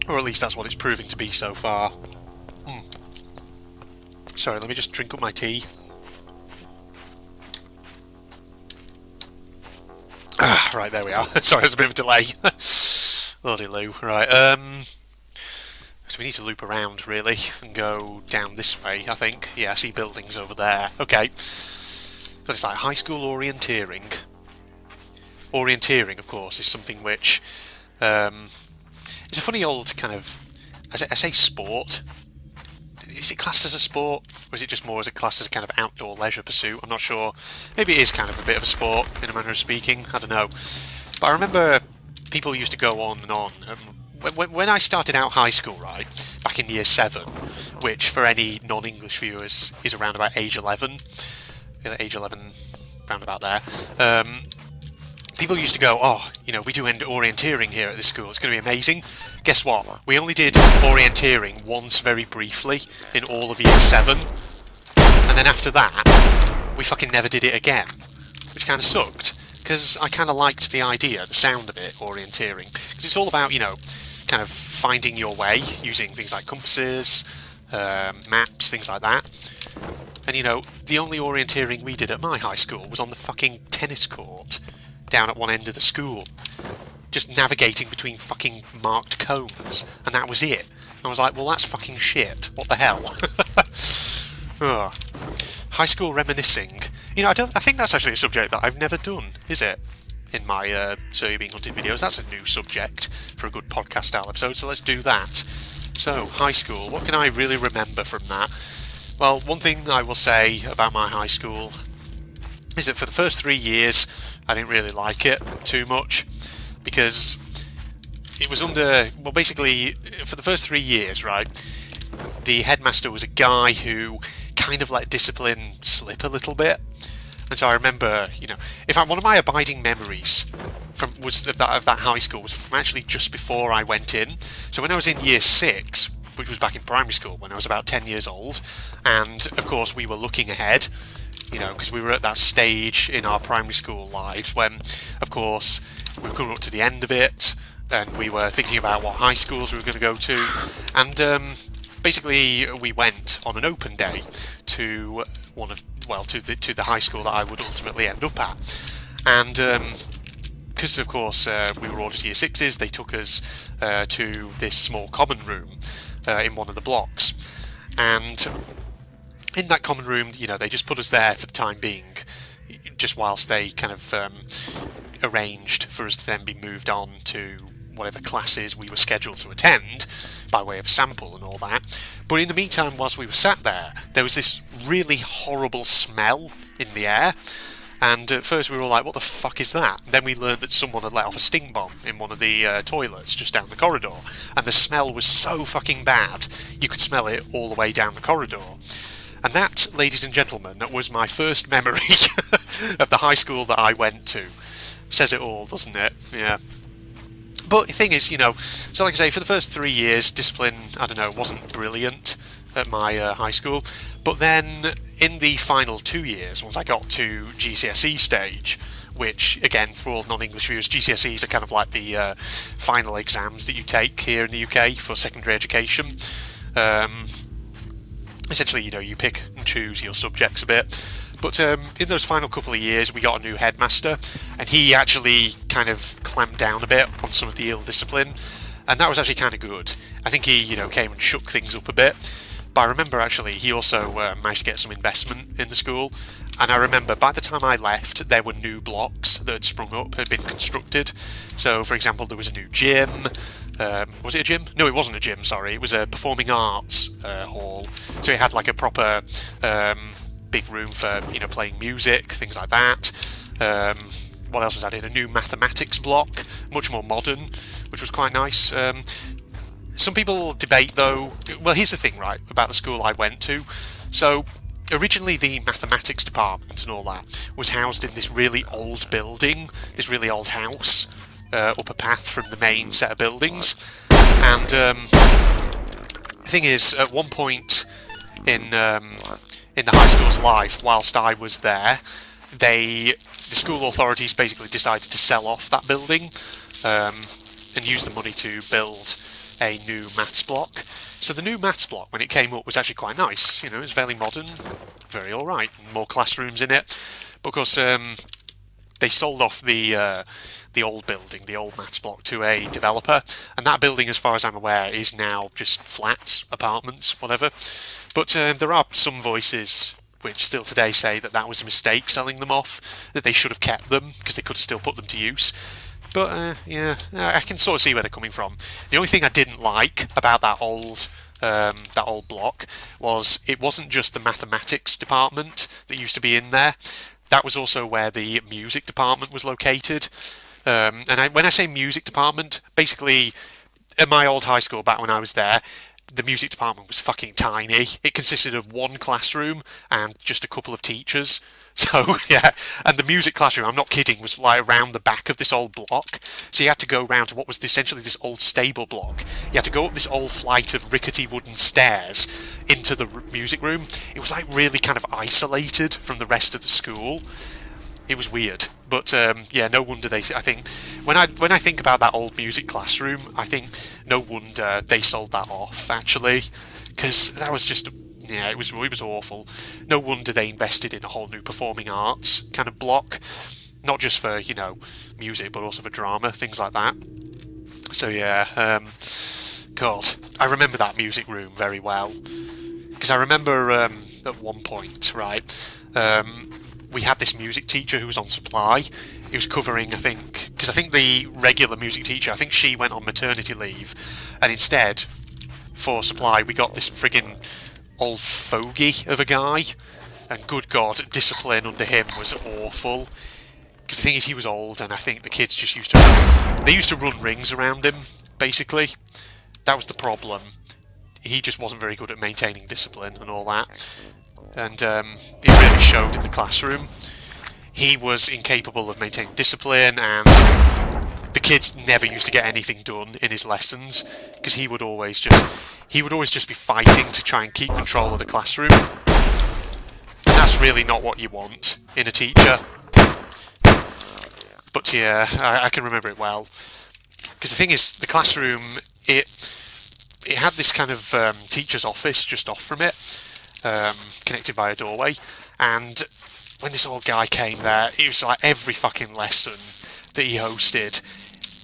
Or at least that's what it's proving to be so far. Sorry, let me just drink up my tea. Right, there we are. Sorry, there's a bit of a delay. Lordy Lou. Right, so we need to loop around, really, and go down this way, I think. Yeah, I see buildings over there. Okay. Because it's like high school orienteering. Orienteering, of course, is something which... it's a funny old kind of... I say sport. Is it classed as a sport? Or is it just more as a class as a kind of outdoor leisure pursuit? I'm not sure. Maybe it is kind of a bit of a sport, in a manner of speaking. I don't know. But I remember people used to go on and on. When I started out high school, right, back in year 7, which for any non-English viewers is around about age 11. Age 11, round about there. People used to go, oh, you know, we do orienteering here at this school, it's going to be amazing. Guess what? We only did orienteering once very briefly in all of year 7. And then after that, we fucking never did it again. Which kind of sucked. Because I kind of liked the idea, the sound of it, orienteering. Because it's all about, you know, kind of finding your way, using things like compasses, maps, things like that. And, you know, the only orienteering we did at my high school was on the fucking tennis court down at one end of the school. Just navigating between fucking marked cones, and that was it. I was like, well, that's fucking shit. What the hell? Oh. High school reminiscing. You know, I think that's actually a subject that I've never done, is it? In my So You're Being Hunted videos. That's a new subject for a good podcast style episode, so let's do that. So, high school. What can I really remember from that? Well, one thing I will say about my high school is that for the first 3 years, I didn't really like it too much, because it was under, well, basically, for the first 3 years, right, the headmaster was a guy who kind of let discipline slip a little bit. And so I remember, you know, in fact, one of my abiding memories of that high school was from actually just before I went in. So when I was in year 6, which was back in primary school, when I was about 10 years old, and of course we were looking ahead, you know, because we were at that stage in our primary school lives when, of course, we were coming up to the end of it, and we were thinking about what high schools we were going to go to, and basically we went on an open day to to the high school that I would ultimately end up at, and because of course we were all just year 6s, they took us to this small common room in one of the blocks, and in that common room, you know, they just put us there for the time being, just whilst they kind of arranged for us to then be moved on to whatever classes we were scheduled to attend by way of sample and all that. But in the meantime, whilst we were sat there was this really horrible smell in the air, and at first we were all like, what the fuck is that? And then we learned that someone had let off a sting bomb in one of the toilets just down the corridor, and the smell was so fucking bad you could smell it all the way down the corridor. And that, ladies and gentlemen, was my first memory of the high school that I went to. Says it all, doesn't it? Yeah. But the thing is, you know, so like I say, for the first 3 years, discipline, I don't know, wasn't brilliant at my high school. But then, in the final 2 years, once I got to GCSE stage, which, again, for all non-English viewers, GCSEs are kind of like the final exams that you take here in the UK for secondary education. Essentially, you know, you pick and choose your subjects a bit. But in those final couple of years, we got a new headmaster, and he actually kind of clamped down a bit on some of the ill discipline, and that was actually kind of good. I think he, you know, came and shook things up a bit. But I remember actually he also managed to get some investment in the school, and I remember by the time I left, there were new blocks that had sprung up, had been constructed. So, for example, there was a new gym. Was it a gym? No, it wasn't a gym, sorry. It was a performing arts hall. So it had like a proper big room for, you know, playing music, things like that. What else was added? A new mathematics block, much more modern, which was quite nice. Some people debate, though. Well, here's the thing, right, about the school I went to. So, originally the mathematics department and all that was housed in this really old building, this really old house, up a path from the main set of buildings. And the thing is, at one point in the high school's life, whilst I was there, the school authorities basically decided to sell off that building and use the money to build a new maths block. So the new maths block, when it came up, was actually quite nice. You know, it was very modern, very alright, more classrooms in it. But of course, they sold off the old building, the old maths block, to a developer, and that building, as far as I'm aware, is now just flats, apartments, whatever. But there are some voices which still today say that was a mistake selling them off, that they should have kept them because they could have still put them to use. But yeah, I can sort of see where they're coming from. The only thing I didn't like about that old block was it wasn't just the mathematics department that used to be in there. That was also where the music department was located. When I say music department, basically, at my old high school back when I was there, the music department was fucking tiny. It consisted of one classroom and just a couple of teachers. So, yeah, and the music classroom, I'm not kidding, was like around the back of this old block. So you had to go round to what was essentially this old stable block. You had to go up this old flight of rickety wooden stairs into the music room. It was like really kind of isolated from the rest of the school. It was weird. But yeah, no wonder I think when I think about that old music classroom, I think no wonder they sold that off, actually, because that was just, yeah, it was awful. No wonder they invested in a whole new performing arts kind of block, not just for, you know, music, but also for drama, things like that. So yeah, God, I remember that music room very well, because I remember at one point, right, we had this music teacher who was on supply. He was covering, I think, because I think the regular music teacher, I think she went on maternity leave, and instead, for supply, we got this friggin' old fogey of a guy, and good God, discipline under him was awful. Because the thing is, he was old, and I think the kids just used to run rings around him, basically. That was the problem. He just wasn't very good at maintaining discipline and all that. And it really showed in the classroom. He was incapable of maintaining discipline, and the kids never used to get anything done in his lessons, because he would always just be fighting to try and keep control of the classroom. And that's really not what you want in a teacher. But yeah, I can remember it well. Because the thing is, the classroom, it had this kind of teacher's office just off from it, connected by a doorway, and when this old guy came there, it was like every fucking lesson that he hosted,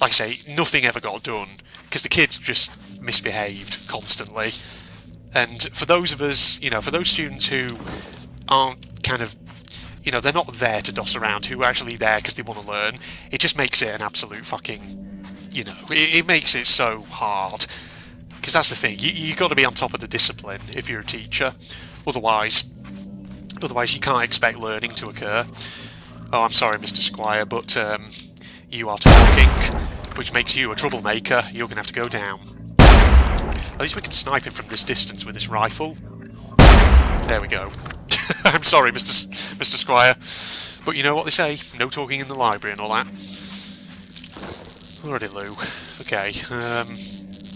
like I say, nothing ever got done, because the kids just misbehaved constantly. And for those of us, you know, for those students who aren't kind of, you know, they're not there to doss around, who are actually there because they want to learn, it just makes it an absolute fucking, you know, it makes it so hard. Because that's the thing, you got to be on top of the discipline if you're a teacher. Otherwise you can't expect learning to occur. Oh, I'm sorry, Mr. Squire, but you are talking, which makes you a troublemaker. You're going to have to go down. At least we can snipe him from this distance with this rifle. There we go. I'm sorry, Mr. Squire, but you know what they say, no talking in the library and all that. Alrighty, Lou. Okay,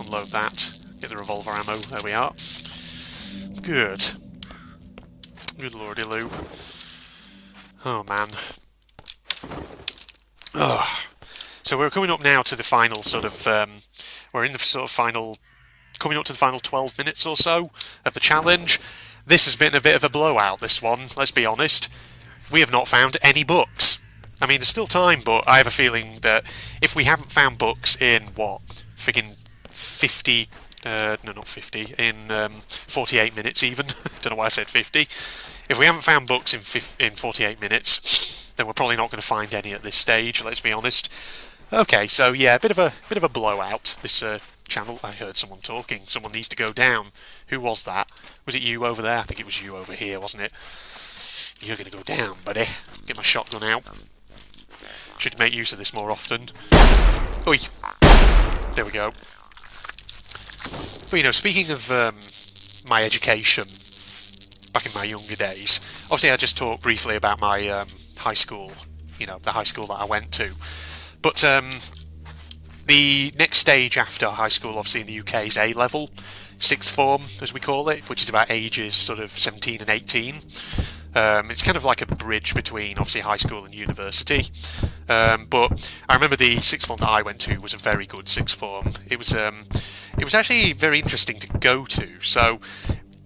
unload that. Get the revolver ammo. There we are. Good. Good lordy, Lou. Oh, man. Ugh. So we're coming up now to the final sort of... we're in the sort of final... coming up to the final 12 minutes or so of the challenge. This has been a bit of a blowout, this one, let's be honest. We have not found any books. I mean, there's still time, but I have a feeling that if we haven't found books in, what, friggin' 50... no, not 50, in 48 minutes even. Don't know why I said 50. If we haven't found books in 48 minutes, then we're probably not going to find any at this stage, let's be honest. Okay, so yeah, a bit of a blowout, this channel. I heard someone talking. Someone needs to go down. Who was that? Was it you over there? I think it was you over here, wasn't it? You're going to go down, buddy. Get my shotgun out. Should make use of this more often. Oi! There we go. But, you know, speaking of my education back in my younger days, obviously I just talked briefly about my high school, you know, the high school that I went to. But the next stage after high school, obviously in the UK, is A-level, sixth form, as we call it, which is about ages sort of 17 and 18. It's kind of like a bridge between obviously high school and university. But I remember the sixth form that I went to was a very good sixth form. It was actually very interesting to go to. So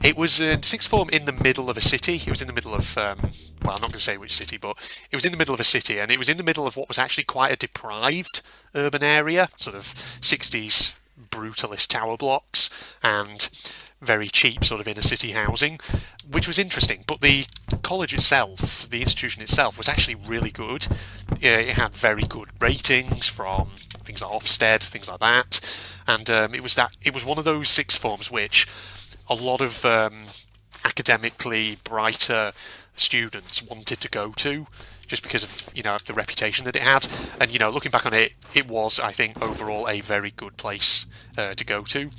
it was a sixth form in the middle of a city. It was in the middle of, well, I'm not going to say which city, but it was in the middle of a city, and it was in the middle of what was actually quite a deprived urban area, sort of 60s brutalist tower blocks and very cheap sort of inner city housing, which was interesting. But the college itself, the institution itself, was actually really good. It had very good ratings from things like Ofsted, things like that, and it was one of those sixth forms which a lot of academically brighter students wanted to go to, just because of the reputation that it had. And looking back on it, it was, I think, overall a very good place to go to,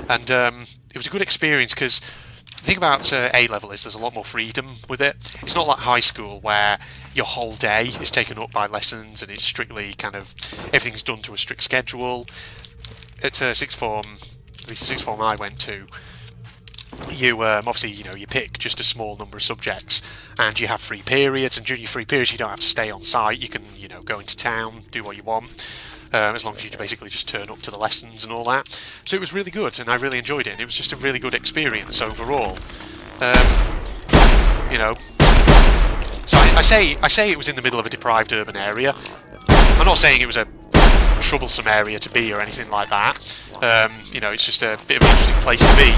and it was a good experience because the thing about A level is there's a lot more freedom with it. It's not like high school where your whole day is taken up by lessons and it's strictly kind of everything's done to a strict schedule. At sixth form, at least the sixth form I went to, you obviously you pick just a small number of subjects and you have free periods, and during your free periods you don't have to stay on site. You can go into town, do what you want, as long as you basically just turn up to the lessons and all that. So it was really good and I really enjoyed it, and it was just a really good experience overall. So I say it was in the middle of a deprived urban area. I'm not saying it was a troublesome area to be or anything like that. It's just a bit of an interesting place to be.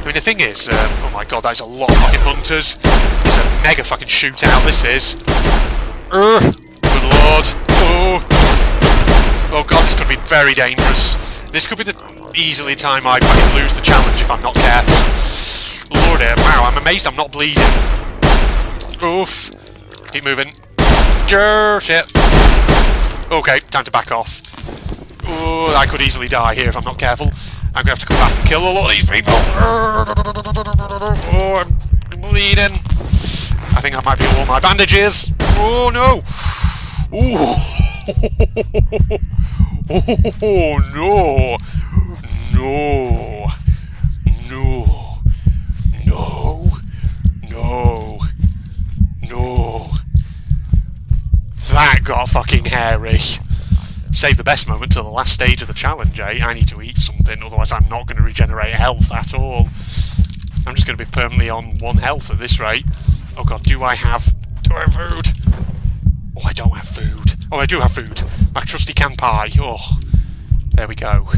I mean, the thing is, oh my god, that's a lot of fucking hunters. It's a mega fucking shootout, this is. Good lord. Oh god, this could be very dangerous. This could be the easily time I fucking lose the challenge if I'm not careful. Lord, wow, I'm amazed I'm not bleeding. Oof. Keep moving. Shit. Okay, time to back off. Oh, I could easily die here if I'm not careful. I'm going to have to come back and kill a lot of these people. Oh, I'm bleeding. I think that might be all my bandages. Oh, no. Ooh. Oh, no. No. No. No. No. No. That got fucking hairy. Save the best moment till the last stage of the challenge, eh? I need to eat something, otherwise I'm not going to regenerate health at all. I'm just going to be permanently on 1 health at this rate. Oh god, do I have food? Oh, I don't have food. Oh, I do have food. My trusty can pie. Oh, there we go.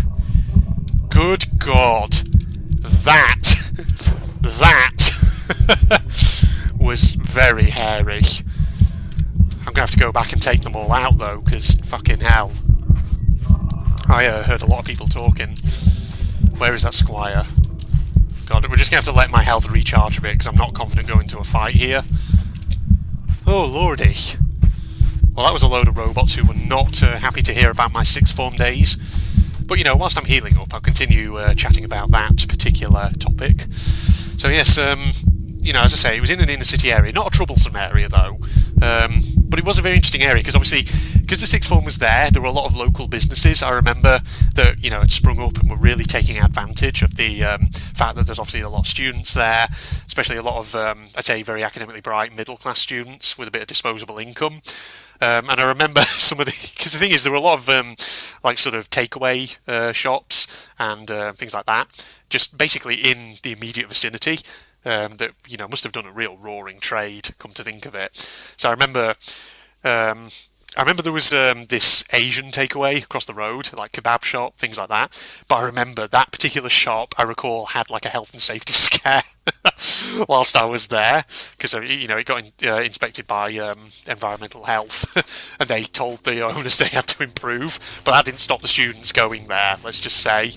Good god. That was very hairy. I'm going to have to go back and take them all out, though, because fucking hell. I heard a lot of people talking. Where is that squire? God, we're just going to have to let my health recharge a bit, because I'm not confident going to a fight here. Oh, lordy. Well, that was a load of robots who were not happy to hear about my sixth form days. But, whilst I'm healing up, I'll continue chatting about that particular topic. So, yes, as I say, it was in an inner city area. Not a troublesome area, though. But it was a very interesting area because obviously, because the sixth form was there were a lot of local businesses. I remember that had sprung up and were really taking advantage of the fact that there's obviously a lot of students there, especially a lot of I'd say very academically bright middle class students with a bit of disposable income. And I remember some of because the thing is there were a lot of sort of takeaway shops and things like that, just basically in the immediate vicinity. That must have done a real roaring trade, come to think of it. So I remember there was this Asian takeaway across the road, like kebab shop, things like that. But I remember that particular shop, I recall, had like a health and safety scare whilst I was there, because it got inspected by environmental health, and they told the owners they had to improve. But that didn't stop the students going there. Let's just say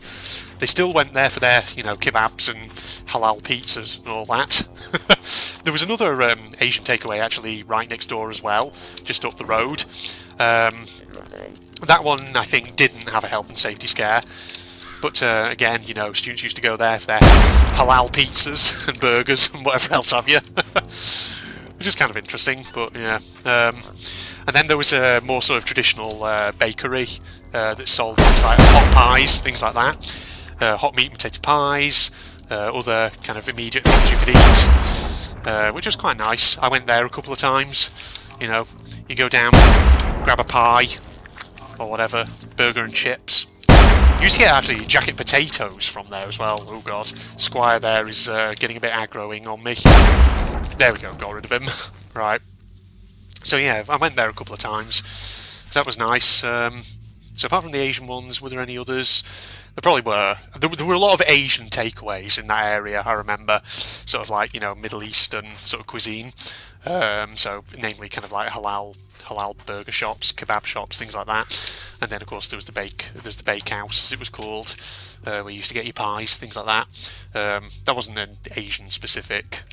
they still went there for their kebabs and halal pizzas and all that. There was another Asian takeaway actually right next door as well, just up the road. That one I think didn't have a health and safety scare, but again, students used to go there for their halal pizzas and burgers and whatever else have you, which is kind of interesting. But yeah, and then there was a more sort of traditional bakery that sold things like hot pies, things like that, hot meat and potato pies. Other kind of immediate things you could eat. which was quite nice. I went there a couple of times. You know, you go down, grab a pie, or whatever, burger and chips. You used to get actually jacket potatoes from there as well. Oh god, Squire there is getting a bit aggroing on me. There we go, got rid of him. Right. So yeah, I went there a couple of times. That was nice. So apart from the Asian ones, were there any others? There probably were. There were a lot of Asian takeaways in that area, I remember. Sort of like, you know, Middle Eastern sort of cuisine. So namely kind of like halal burger shops, kebab shops, things like that. And then of course there's the bakehouse, as it was called, where you used to get your pies, things like that. That wasn't an Asian specific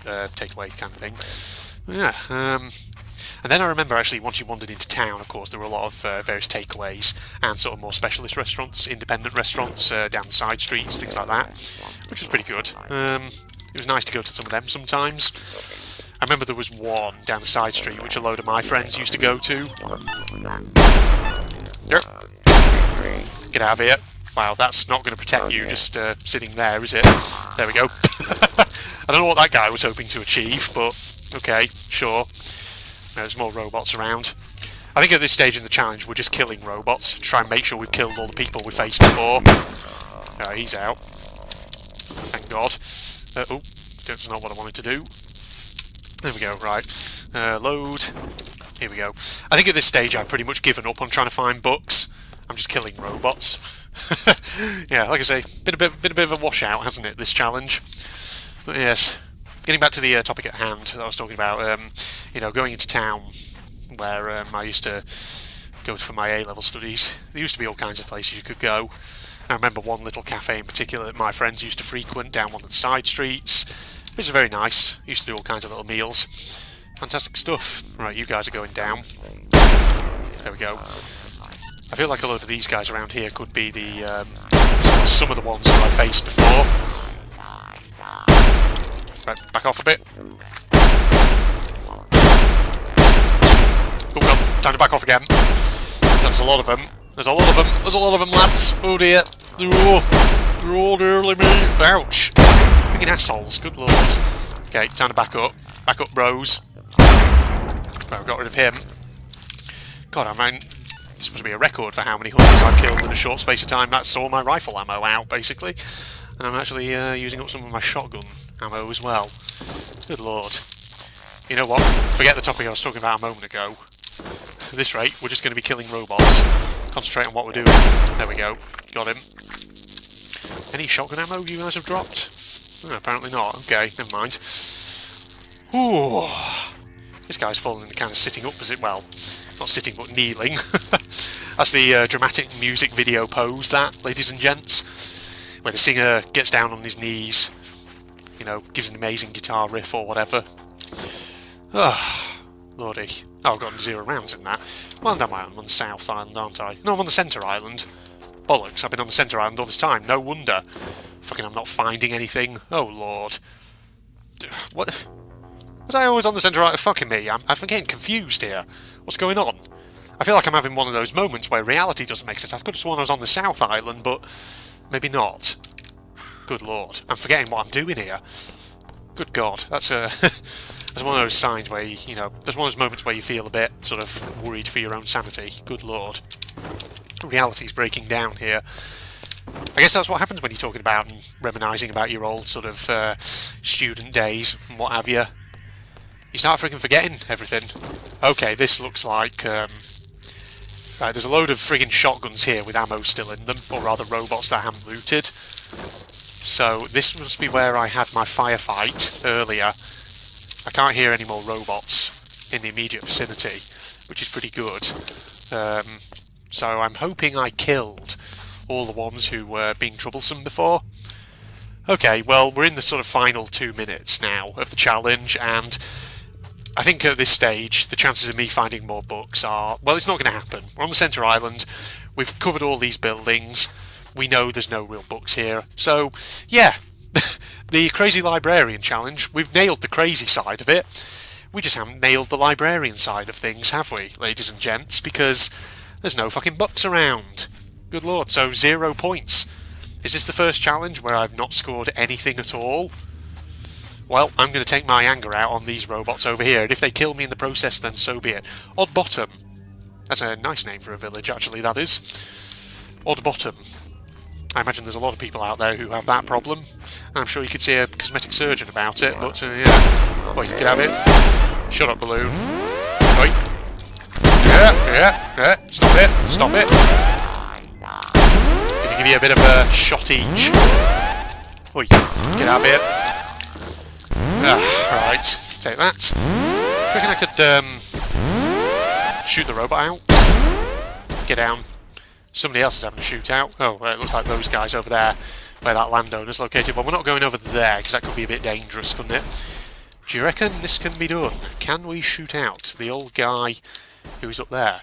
takeaway kind of thing. But yeah. And then I remember actually once you wandered into town, of course, there were a lot of various takeaways and sort of more specialist restaurants, independent restaurants down the side streets, things like that, which was pretty good. It was nice to go to some of them sometimes. I remember there was one down the side street which a load of my friends used to go to. Yep. Get out of here. Wow, that's not going to protect you just sitting there, is it? There we go. I don't know what that guy was hoping to achieve, but okay, sure. There's more robots around. I think at this stage in the challenge we're just killing robots to try and make sure we've killed all the people we faced before. He's out. Thank God. Oh, that's not what I wanted to do. There we go, right. Load. Here we go. I think at this stage I've pretty much given up on trying to find books. I'm just killing robots. Yeah, like I say, been a bit of a washout, hasn't it, this challenge? But yes. Getting back to the topic at hand that I was talking about, you know, going into town where I used to go for my A-level studies. There used to be all kinds of places you could go. I remember one little cafe in particular that my friends used to frequent down one of the side streets. It was very nice. Used to do all kinds of little meals. Fantastic stuff. Right, you guys are going down. There we go. I feel like a load of these guys around here could be the some of the ones that I faced before. Right, back off a bit. Oh god, time to back off again. There's a lot of them. There's a lot of them. There's a lot of them, lads. Oh dear. Oh, they're all nearly me. Ouch. Freaking assholes. Good lord. Okay, time to back up. Back up, bros. Right, got rid of him. God, I mean, this must be a record for how many hunters I've killed in a short space of time. That's all my rifle ammo out, basically. And I'm actually using up some of my shotgun ammo as well. Good lord. You know what? Forget the topic I was talking about a moment ago. At this rate, we're just going to be killing robots. Concentrate on what we're doing. There we go. Got him. Any shotgun ammo you guys have dropped? Oh, apparently not. Okay, never mind. Ooh. This guy's falling into kind of sitting up, as it well. Not sitting, but kneeling. That's the dramatic music video pose, that, ladies and gents. Where the singer gets down on his knees, you know, gives an amazing guitar riff or whatever. Ah, lordy. Oh, I've gotten 0 rounds in that. Well, I'm on the South Island, aren't I? No, I'm on the Centre Island. Bollocks, I've been on the Centre Island all this time. No wonder. Fucking I'm not finding anything. Oh, Lord. What? Was I always on the Centre Island? Fucking me, I'm getting confused here. What's going on? I feel like I'm having one of those moments where reality doesn't make sense. I could have sworn I was on the South Island, but maybe not. Good Lord. I'm forgetting what I'm doing here. Good God. That's that's one of those signs where, you know, there's one of those moments where you feel a bit sort of worried for your own sanity. Good Lord. Reality's breaking down here. I guess that's what happens when you're talking about and reminiscing about your old sort of student days and what have you. You start freaking forgetting everything. Okay, this looks like... right, there's a load of friggin' shotguns here with ammo still in them, or rather robots that I haven't looted. So this must be where I had my firefight earlier. I can't hear any more robots in the immediate vicinity, which is pretty good. So I'm hoping I killed all the ones who were being troublesome before. Okay, well, we're in the sort of final 2 minutes now of the challenge, and I think at this stage, the chances of me finding more books are... well, it's not going to happen. We're on the Centre Island, we've covered all these buildings, we know there's no real books here. So, yeah, the Crazy Librarian Challenge, we've nailed the crazy side of it. We just haven't nailed the librarian side of things, have we, ladies and gents? Because there's no fucking books around. Good Lord, so 0 points. Is this the first challenge where I've not scored anything at all? Well, I'm going to take my anger out on these robots over here, and if they kill me in the process, then so be it. Odd Bottom. That's a nice name for a village, actually, that is. Odd Bottom. I imagine there's a lot of people out there who have that problem, and I'm sure you could see a cosmetic surgeon about it, but, yeah. Well, you could have it. Shut up, balloon. Oi. Yeah. Stop it. Gonna give you a bit of a shot each. Oi, get out of here. Right, take that. Do you reckon I could shoot the robot out? Get down. Somebody else is having a shootout. Oh, well, it looks like those guys over there, where that landowner's located. Well, we're not going over there, because that could be a bit dangerous, couldn't it? Do you reckon this can be done? Can we shoot out the old guy who's up there?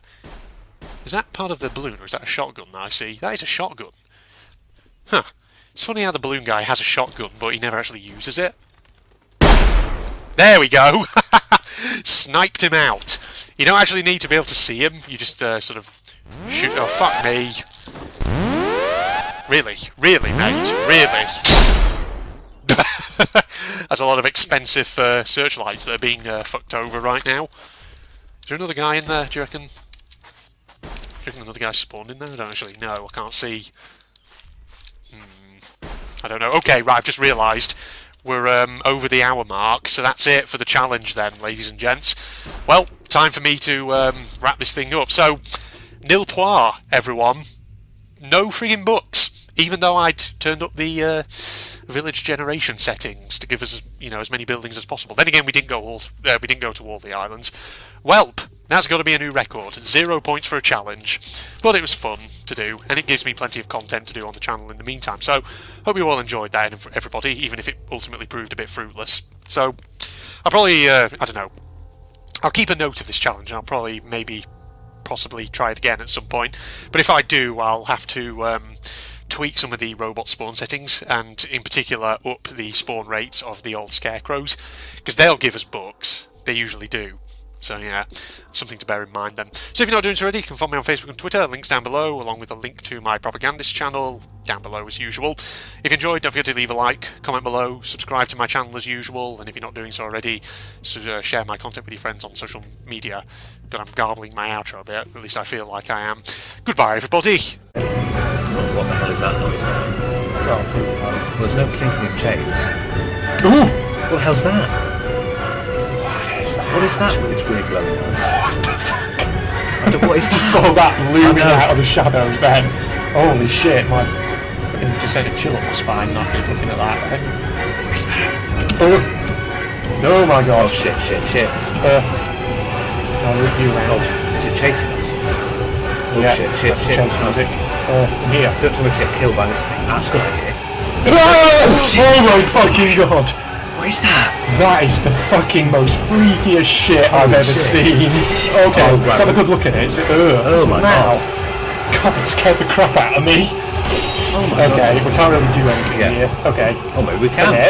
Is that part of the balloon, or is that a shotgun that I see? That is a shotgun. Huh. It's funny how the balloon guy has a shotgun, but he never actually uses it. There we go! Sniped him out. You don't actually need to be able to see him, you just sort of shoot. Oh, fuck me. Really, mate? Really? There's a lot of expensive searchlights that are being fucked over right now. Is there another guy in there, do you reckon? Do you reckon another guy spawned in there? I don't actually know, I can't see. I don't know. Okay, right, I've just realised we're over the hour mark, so that's it for the challenge then, ladies and gents. Well, time for me to wrap this thing up. So, nil poir, everyone. No friggin' books, even though I'd turned up the village generation settings to give us, as many buildings as possible. Then again, we didn't go to all the islands. Welp, that's got to be a new record. 0 points for a challenge, but it was fun to do, and it gives me plenty of content to do on the channel in the meantime. So, hope you all enjoyed that, everybody, even if it ultimately proved a bit fruitless. So, I'll probably, I don't know, I'll keep a note of this challenge, and I'll possibly try it again at some point. But if I do, I'll have to tweak some of the robot spawn settings, and in particular up the spawn rates of the old scarecrows, because they'll give us books. They usually do. So yeah, something to bear in mind then. So if you're not doing so already, you can follow me on Facebook and Twitter, links down below, along with a link to my propagandist channel down below as usual. If you enjoyed, don't forget to leave a like, comment below, subscribe to my channel as usual, and if you're not doing so already, share my content with your friends on social media. God, I'm garbling my outro a bit, at least I feel like I am. Goodbye, everybody! What the hell is that noise now? Well, please no. Well, there's no clinking of chains. Ooh! What the hell's that? What is that with its weird glowing eyes? What the fuck? What is that? I saw that looming out of the shadows then. Holy shit, my fucking just sent a chill up my spine looking at that then. What is that? Oh my god. Oh shit. I'll rip you around. Oh, is it chasing us? Oh Yeah, shit. that's the chase music. Here. Don't tell me to get killed by this thing. That's a good idea. Oh my fucking god! What is that? That is the fucking most freakiest shit I've ever seen. Okay, let's have a good look at it. Oh my god. God, that scared the crap out of me. Oh my god. Okay, we can't really do anything here. Okay. Oh, maybe we can. Okay.